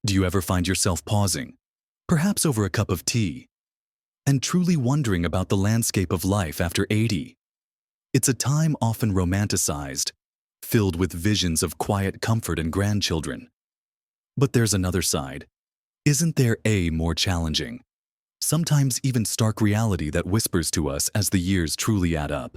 Do you ever find yourself pausing, perhaps over a cup of tea, and truly wondering about the landscape of life after 80? It's a time often romanticized, filled with visions of quiet comfort and grandchildren. But there's another side. Isn't there a more challenging, sometimes even stark reality that whispers to us as the years truly add up?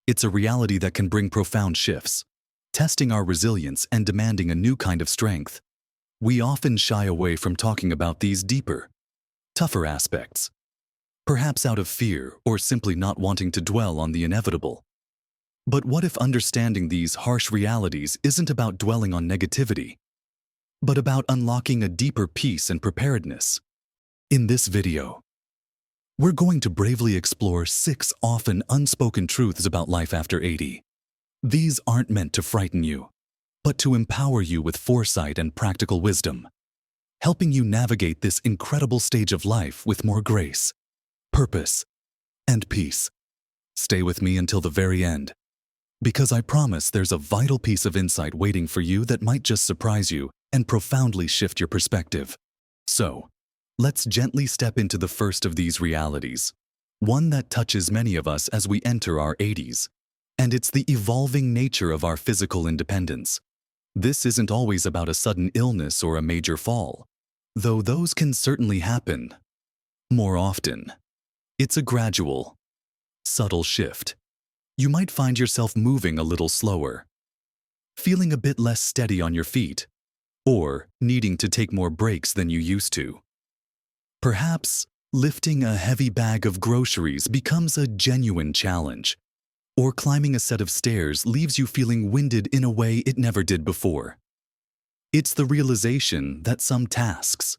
It's a reality that can bring profound shifts, testing our resilience and demanding a new kind of strength. We often shy away from talking about these deeper, tougher aspects, perhaps out of fear or simply not wanting to dwell on the inevitable. But what if understanding these harsh realities isn't about dwelling on negativity, but about unlocking a deeper peace and preparedness? In this video, we're going to bravely explore 6 often unspoken truths about life after 80. These aren't meant to frighten you, but to empower you with foresight and practical wisdom, helping you navigate this incredible stage of life with more grace, purpose, and peace. Stay with me until the very end, because I promise there's a vital piece of insight waiting for you that might just surprise you and profoundly shift your perspective. So, let's gently step into the first of these realities, one that touches many of us as we enter our 80s. And it's the evolving nature of our physical independence. This isn't always about a sudden illness or a major fall, though those can certainly happen. More often, it's a gradual, subtle shift. You might find yourself moving a little slower, feeling a bit less steady on your feet, or needing to take more breaks than you used to. Perhaps lifting a heavy bag of groceries becomes a genuine challenge, or climbing a set of stairs leaves you feeling winded in a way it never did before. It's the realization that some tasks,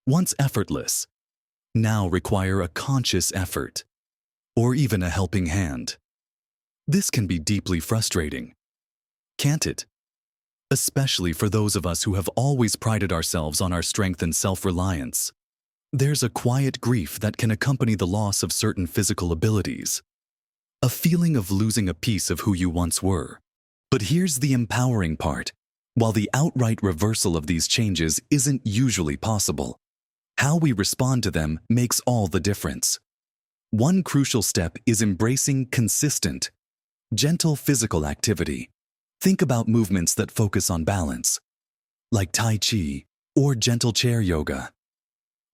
once effortless, now require a conscious effort, or even a helping hand. This can be deeply frustrating, can't it? Especially for those of us who have always prided ourselves on our strength and self-reliance. There's a quiet grief that can accompany the loss of certain physical abilities, a feeling of losing a piece of who you once were. But here's the empowering part. While the outright reversal of these changes isn't usually possible, how we respond to them makes all the difference. One crucial step is embracing consistent, gentle physical activity. Think about movements that focus on balance, like Tai Chi or gentle chair yoga.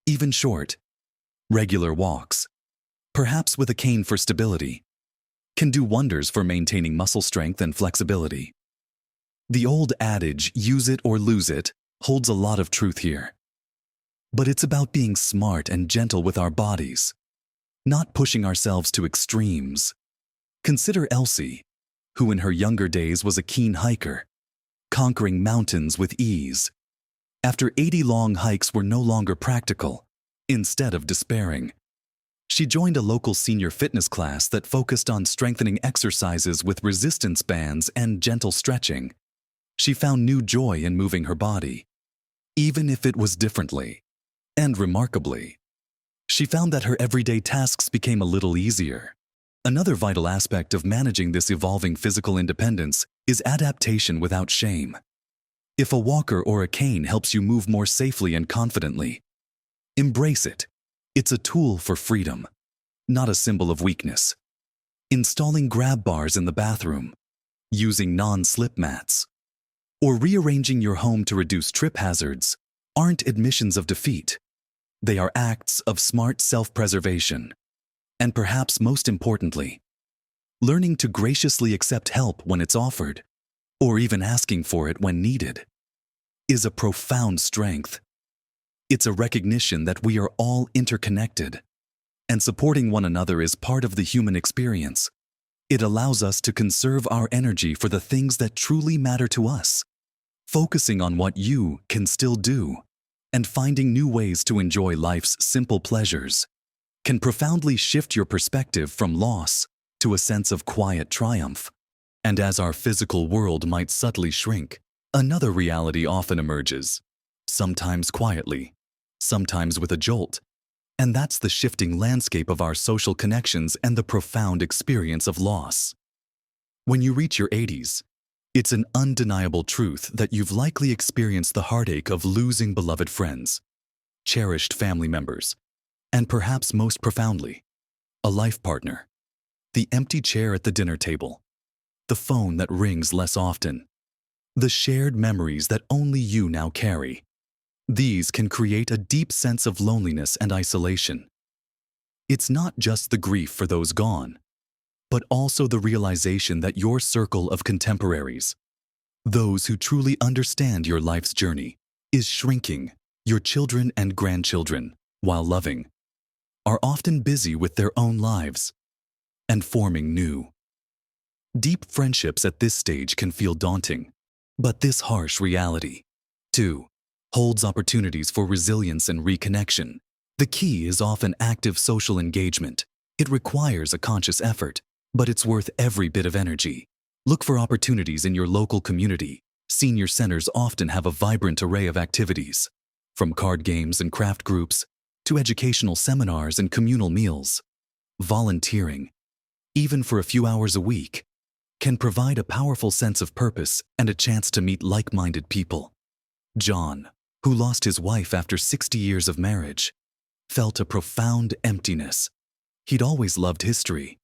Even short, regular walks, perhaps with a cane for stability, can do wonders for maintaining muscle strength and flexibility. The old adage, use it or lose it, holds a lot of truth here. But it's about being smart and gentle with our bodies, not pushing ourselves to extremes. Consider Elsie, who in her younger days was a keen hiker, conquering mountains with ease. After 80 long hikes were no longer practical, instead of despairing, she joined a local senior fitness class that focused on strengthening exercises with resistance bands and gentle stretching. She found new joy in moving her body, even if it was differently. And remarkably, she found that her everyday tasks became a little easier. Another vital aspect of managing this evolving physical independence is adaptation without shame. If a walker or a cane helps you move more safely and confidently, embrace it. It's a tool for freedom, not a symbol of weakness. Installing grab bars in the bathroom, using non-slip mats, or rearranging your home to reduce trip hazards aren't admissions of defeat. They are acts of smart self-preservation. And perhaps most importantly, learning to graciously accept help when it's offered, or even asking for it when needed, is a profound strength. It's a recognition that we are all interconnected, and supporting one another is part of the human experience. It allows us to conserve our energy for the things that truly matter to us, focusing on what you can still do, and finding new ways to enjoy life's simple pleasures can profoundly shift your perspective from loss to a sense of quiet triumph. And as our physical world might subtly shrink, another reality often emerges, sometimes quietly, sometimes with a jolt, and that's the shifting landscape of our social connections and the profound experience of loss. When you reach your 80s, It's an undeniable truth that you've likely experienced the heartache of losing beloved friends, cherished family members, and perhaps most profoundly, a life partner. The empty chair at the dinner table, the phone that rings less often, the shared memories that only you now carry. These can create a deep sense of loneliness and isolation. It's not just the grief for those gone, but also the realization that your circle of contemporaries, those who truly understand your life's journey, is shrinking. Your children and grandchildren, while loving, are often busy with their own lives and forming new. Deep friendships at this stage can feel daunting, but this harsh reality, too, holds opportunities for resilience and reconnection. The key is often active social engagement. It requires a conscious effort, but it's worth every bit of energy. Look for opportunities in your local community. Senior centers often have a vibrant array of activities, from card games and craft groups to educational seminars and communal meals. Volunteering, even for a few hours a week, can provide a powerful sense of purpose and a chance to meet like-minded people. John, who lost his wife after 60 years of marriage, felt a profound emptiness. He'd always loved history.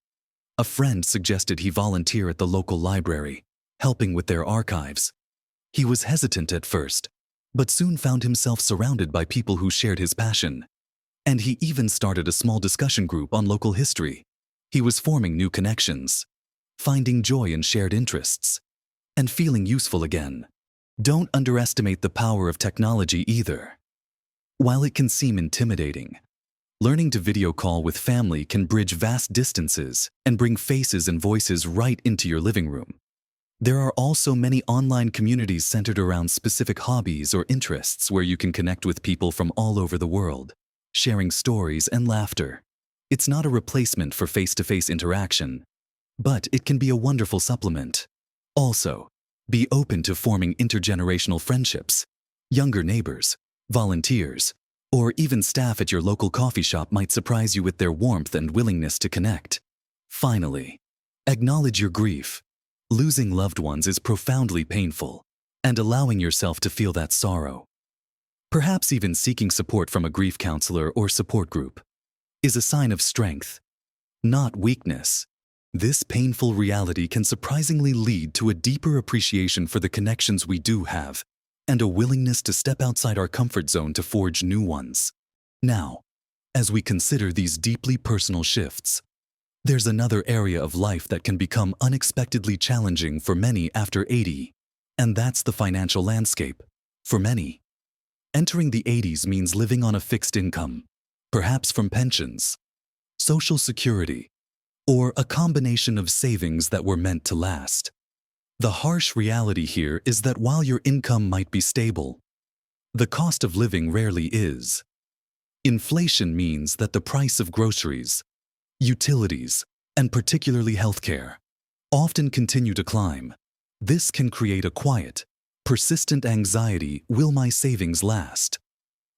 A friend suggested he volunteer at the local library, helping with their archives. He was hesitant at first, but soon found himself surrounded by people who shared his passion. And he even started a small discussion group on local history. He was forming new connections, finding joy in shared interests, and feeling useful again. Don't underestimate the power of technology either. While it can seem intimidating, learning to video call with family can bridge vast distances and bring faces and voices right into your living room. There are also many online communities centered around specific hobbies or interests where you can connect with people from all over the world, sharing stories and laughter. It's not a replacement for face-to-face interaction, but it can be a wonderful supplement. Also, be open to forming intergenerational friendships. Younger neighbors, volunteers, or even staff at your local coffee shop might surprise you with their warmth and willingness to connect. Finally, acknowledge your grief. Losing loved ones is profoundly painful, and allowing yourself to feel that sorrow, perhaps even seeking support from a grief counselor or support group, is a sign of strength, not weakness. This painful reality can surprisingly lead to a deeper appreciation for the connections we do have, and a willingness to step outside our comfort zone to forge new ones. Now, as we consider these deeply personal shifts, there's another area of life that can become unexpectedly challenging for many after 80, and that's the financial landscape. For many, entering the 80s means living on a fixed income, perhaps from pensions, Social Security, or a combination of savings that were meant to last. The harsh reality here is that while your income might be stable, the cost of living rarely is. Inflation means that the price of groceries, utilities, and particularly healthcare, often continue to climb. This can create a quiet, persistent anxiety: will my savings last?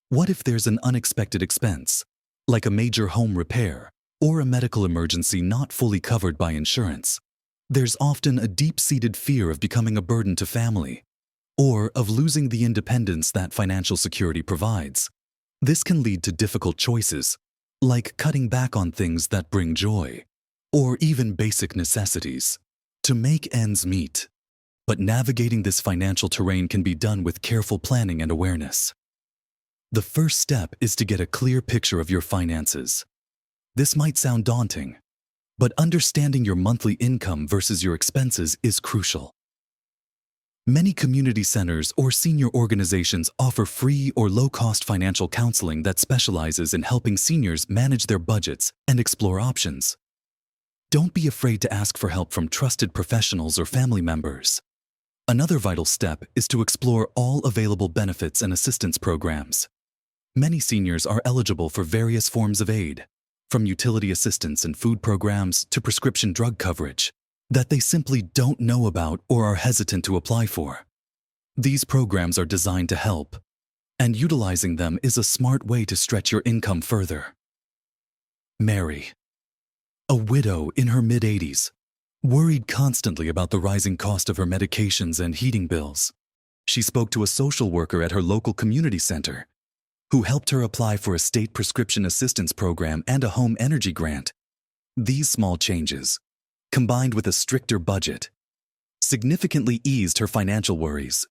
What if there's an unexpected expense, like a major home repair or a medical emergency not fully covered by insurance? There's often a deep-seated fear of becoming a burden to family, or of losing the independence that financial security provides. This can lead to difficult choices, like cutting back on things that bring joy, or even basic necessities, to make ends meet. But navigating this financial terrain can be done with careful planning and awareness. The first step is to get a clear picture of your finances. This might sound daunting, but understanding your monthly income versus your expenses is crucial. Many community centers or senior organizations offer free or low-cost financial counseling that specializes in helping seniors manage their budgets and explore options. Don't be afraid to ask for help from trusted professionals or family members. Another vital step is to explore all available benefits and assistance programs. Many seniors are eligible for various forms of aid, from utility assistance and food programs to prescription drug coverage, that they simply don't know about or are hesitant to apply for. These programs are designed to help, and utilizing them is a smart way to stretch your income further. Mary, a widow in her mid-80s, Worried constantly about the rising cost of her medications and heating bills, she spoke to a social worker at her local community center, who helped her apply for a state prescription assistance program and a home energy grant. These small changes, combined with a stricter budget, significantly eased her financial worries.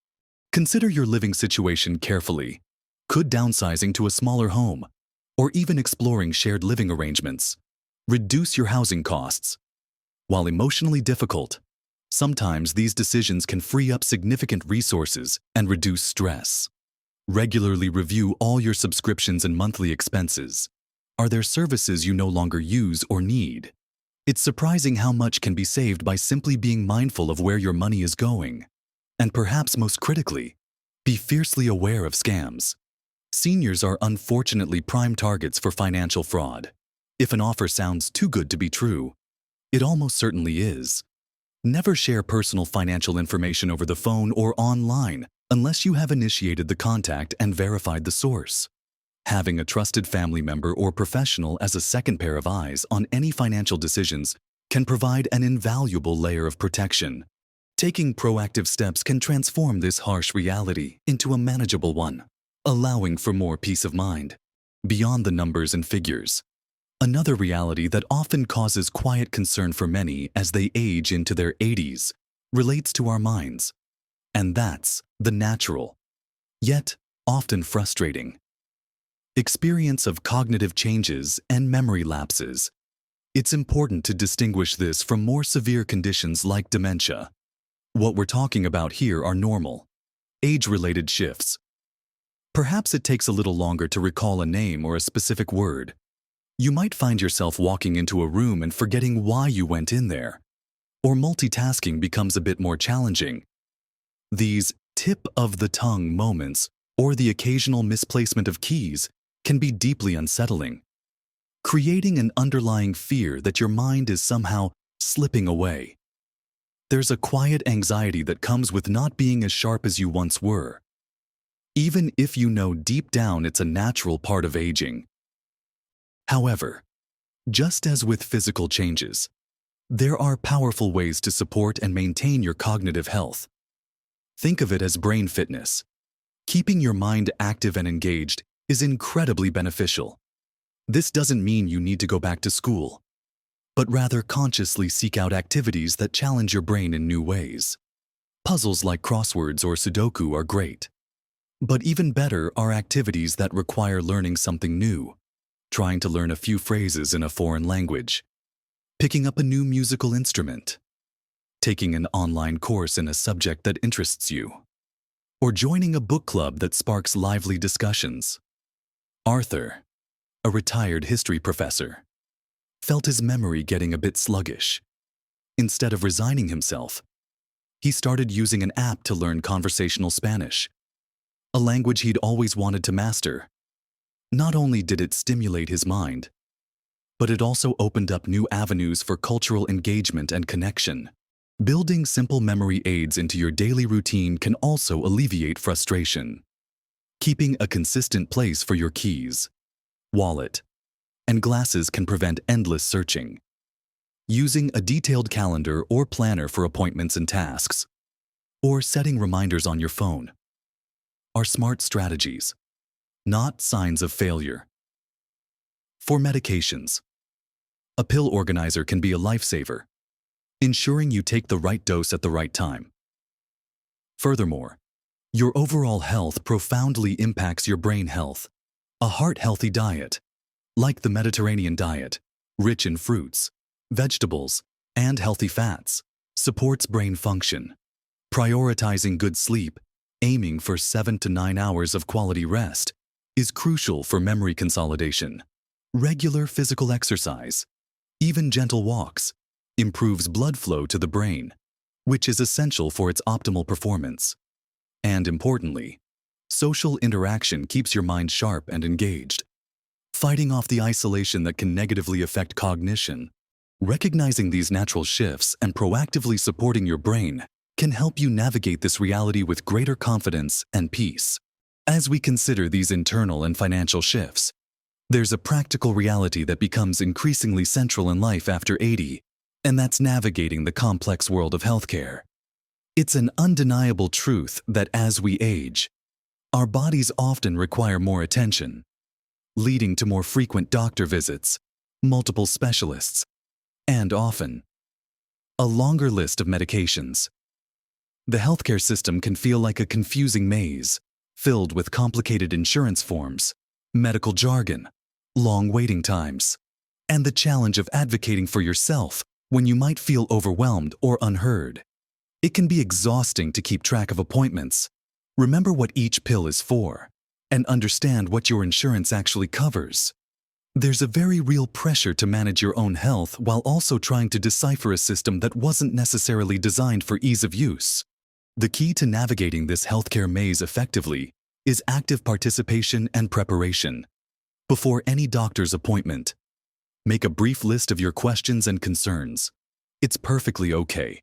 Consider your living situation carefully. Could downsizing to a smaller home, or even exploring shared living arrangements, reduce your housing costs? While emotionally difficult, sometimes these decisions can free up significant resources and reduce stress. Regularly review all your subscriptions and monthly expenses. Are there services you no longer use or need? It's surprising how much can be saved by simply being mindful of where your money is going. And perhaps most critically, be fiercely aware of scams. Seniors are unfortunately prime targets for financial fraud. If an offer sounds too good to be true, it almost certainly is. Never share personal financial information over the phone or online unless you have initiated the contact and verified the source. Having a trusted family member or professional as a second pair of eyes on any financial decisions can provide an invaluable layer of protection. Taking proactive steps can transform this harsh reality into a manageable one, allowing for more peace of mind. Beyond the numbers and figures, another reality that often causes quiet concern for many as they age into their 80s relates to our minds. And that's the natural, yet often frustrating, experience of cognitive changes and memory lapses. It's important to distinguish this from more severe conditions like dementia. What we're talking about here are normal, age-related shifts. Perhaps it takes a little longer to recall a name or a specific word. You might find yourself walking into a room and forgetting why you went in there. Or multitasking becomes a bit more challenging. These tip-of-the-tongue moments, or the occasional misplacement of keys, can be deeply unsettling, creating an underlying fear that your mind is somehow slipping away. There's a quiet anxiety that comes with not being as sharp as you once were, even if you know deep down it's a natural part of aging. However, just as with physical changes, there are powerful ways to support and maintain your cognitive health. Think of it as brain fitness. Keeping your mind active and engaged is incredibly beneficial. This doesn't mean you need to go back to school, but rather consciously seek out activities that challenge your brain in new ways. Puzzles like crosswords or Sudoku are great. But even better are activities that require learning something new, trying to learn a few phrases in a foreign language, picking up a new musical instrument, taking an online course in a subject that interests you, or joining a book club that sparks lively discussions. Arthur, a retired history professor, felt his memory getting a bit sluggish. Instead of resigning himself, he started using an app to learn conversational Spanish, a language he'd always wanted to master. Not only did it stimulate his mind, but it also opened up new avenues for cultural engagement and connection. Building simple memory aids into your daily routine can also alleviate frustration. Keeping a consistent place for your keys, wallet, and glasses can prevent endless searching. Using a detailed calendar or planner for appointments and tasks, or setting reminders on your phone, are smart strategies, not signs of failure. For medications, a pill organizer can be a lifesaver, ensuring you take the right dose at the right time. Furthermore, your overall health profoundly impacts your brain health. A heart-healthy diet, like the Mediterranean diet, rich in fruits, vegetables, and healthy fats, supports brain function. Prioritizing good sleep, aiming for 7 to 9 hours of quality rest, is crucial for memory consolidation. Regular physical exercise, even gentle walks, improves blood flow to the brain, which is essential for its optimal performance. And importantly, social interaction keeps your mind sharp and engaged, fighting off the isolation that can negatively affect cognition. Recognizing these natural shifts and proactively supporting your brain can help you navigate this reality with greater confidence and peace. As we consider these internal and financial shifts, there's a practical reality that becomes increasingly central in life after 80, and that's navigating the complex world of healthcare. It's an undeniable truth that as we age, our bodies often require more attention, leading to more frequent doctor visits, multiple specialists, and often a longer list of medications. The healthcare system can feel like a confusing maze, filled with complicated insurance forms, medical jargon, long waiting times, and the challenge of advocating for yourself when you might feel overwhelmed or unheard. It can be exhausting to keep track of appointments, remember what each pill is for, and understand what your insurance actually covers. There's a very real pressure to manage your own health while also trying to decipher a system that wasn't necessarily designed for ease of use. The key to navigating this healthcare maze effectively is active participation and preparation. Before any doctor's appointment, make a brief list of your questions and concerns. It's perfectly okay,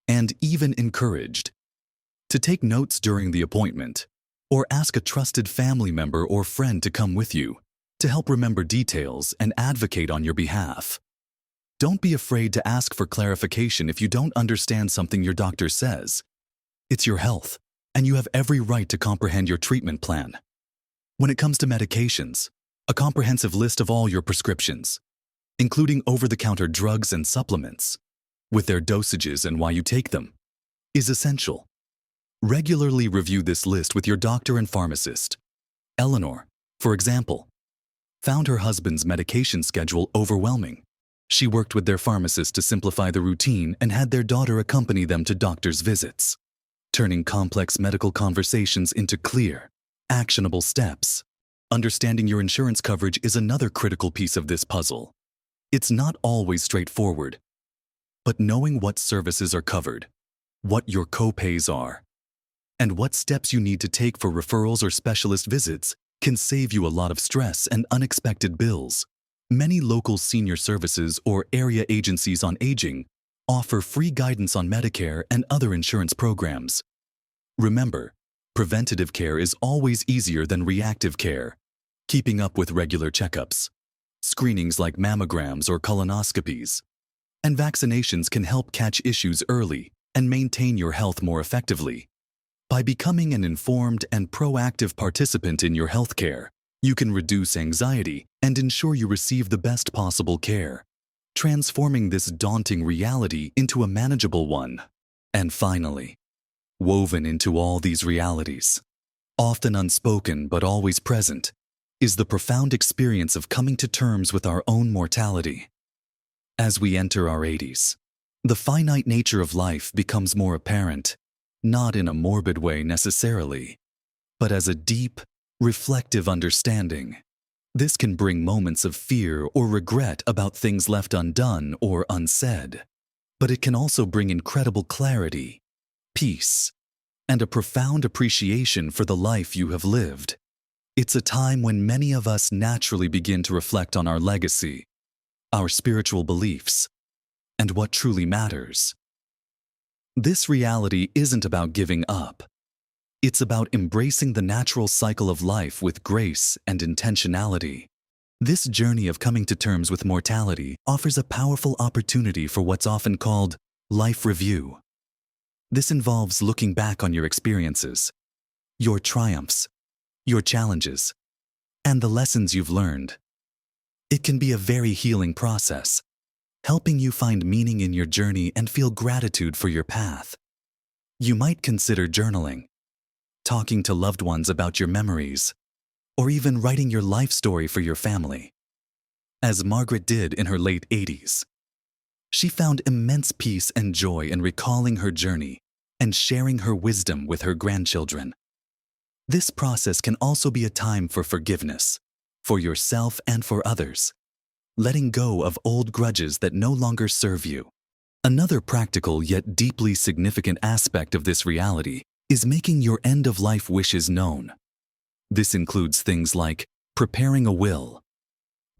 and even encouraged, to take notes during the appointment, or ask a trusted family member or friend to come with you to help remember details and advocate on your behalf. Don't be afraid to ask for clarification if you don't understand something your doctor says. It's your health, and you have every right to comprehend your treatment plan. When it comes to medications, a comprehensive list of all your prescriptions, including over-the-counter drugs and supplements, with their dosages and why you take them, is essential. Regularly review this list with your doctor and pharmacist. Eleanor, for example, found her husband's medication schedule overwhelming. She worked with their pharmacist to simplify the routine and had their daughter accompany them to doctor's visits, turning complex medical conversations into clear, actionable steps. Understanding your insurance coverage is another critical piece of this puzzle. It's not always straightforward, but knowing what services are covered, what your co-pays are, and what steps you need to take for referrals or specialist visits can save you a lot of stress and unexpected bills. Many local senior services or area agencies on aging offer free guidance on Medicare and other insurance programs. Remember, preventative care is always easier than reactive care. Keeping up with regular checkups, screenings like mammograms or colonoscopies, and vaccinations can help catch issues early and maintain your health more effectively. By becoming an informed and proactive participant in your healthcare, you can reduce anxiety and ensure you receive the best possible care, transforming this daunting reality into a manageable one. And finally, woven into all these realities, often unspoken but always present, is the profound experience of coming to terms with our own mortality. As we enter our 80s, the finite nature of life becomes more apparent, not in a morbid way necessarily, but as a deep, reflective understanding. This can bring moments of fear or regret about things left undone or unsaid, but it can also bring incredible clarity, peace, and a profound appreciation for the life you have lived. It's a time when many of us naturally begin to reflect on our legacy, our spiritual beliefs, and what truly matters. This reality isn't about giving up. It's about embracing the natural cycle of life with grace and intentionality. This journey of coming to terms with mortality offers a powerful opportunity for what's often called life review. This involves looking back on your experiences, your triumphs, your challenges, and the lessons you've learned. It can be a very healing process, helping you find meaning in your journey and feel gratitude for your path. You might consider journaling, talking to loved ones about your memories, or even writing your life story for your family. As Margaret did in her late 80s, she found immense peace and joy in recalling her journey and sharing her wisdom with her grandchildren. This process can also be a time for forgiveness, for yourself and for others, letting go of old grudges that no longer serve you. Another practical yet deeply significant aspect of this reality is making your end-of-life wishes known. This includes things like preparing a will,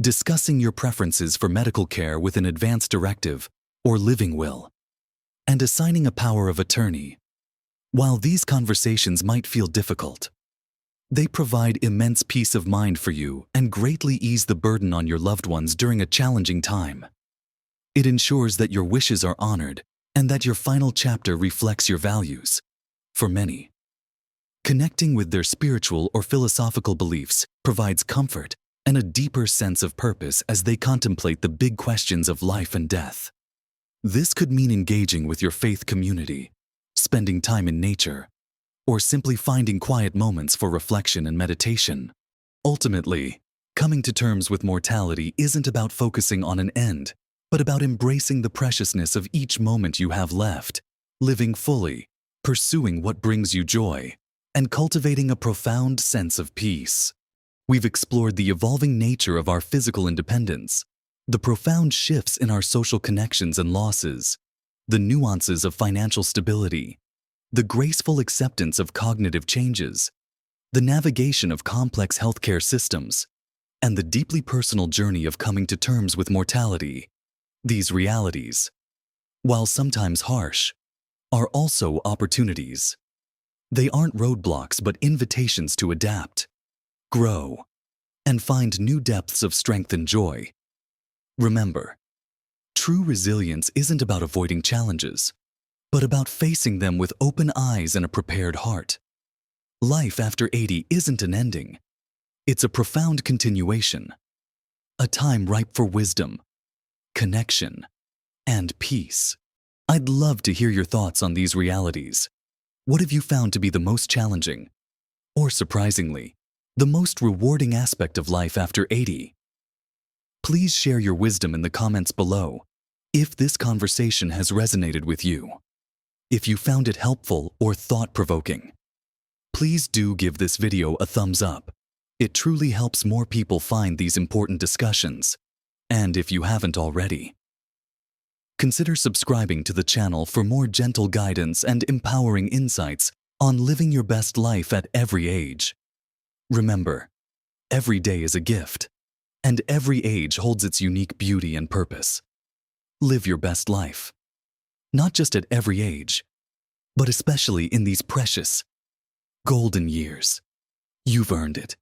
discussing your preferences for medical care with an advance directive or living will, and assigning a power of attorney. While these conversations might feel difficult, they provide immense peace of mind for you and greatly ease the burden on your loved ones during a challenging time. It ensures that your wishes are honored and that your final chapter reflects your values. For many, connecting with their spiritual or philosophical beliefs provides comfort and a deeper sense of purpose as they contemplate the big questions of life and death. This could mean engaging with your faith community, spending time in nature, or simply finding quiet moments for reflection and meditation. Ultimately, coming to terms with mortality isn't about focusing on an end, but about embracing the preciousness of each moment you have left, living fully, pursuing what brings you joy, and cultivating a profound sense of peace. We've explored the evolving nature of our physical independence, the profound shifts in our social connections and losses, the nuances of financial stability, the graceful acceptance of cognitive changes, the navigation of complex healthcare systems, and the deeply personal journey of coming to terms with mortality. These realities, while sometimes harsh, are also opportunities. They aren't roadblocks but invitations to adapt, grow, and find new depths of strength and joy. Remember, true resilience isn't about avoiding challenges, but about facing them with open eyes and a prepared heart. Life after 80 isn't an ending. It's a profound continuation, a time ripe for wisdom, connection, and peace. I'd love to hear your thoughts on these realities. What have you found to be the most challenging, or surprisingly, the most rewarding aspect of life after 80? Please share your wisdom in the comments below if this conversation has resonated with you. If you found it helpful or thought-provoking, please do give this video a thumbs up. It truly helps more people find these important discussions. And if you haven't already, consider subscribing to the channel for more gentle guidance and empowering insights on living your best life at every age. Remember, every day is a gift, and every age holds its unique beauty and purpose. Live your best life, not just at every age, but especially in these precious, golden years. You've earned it,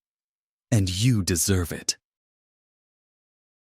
and you deserve it.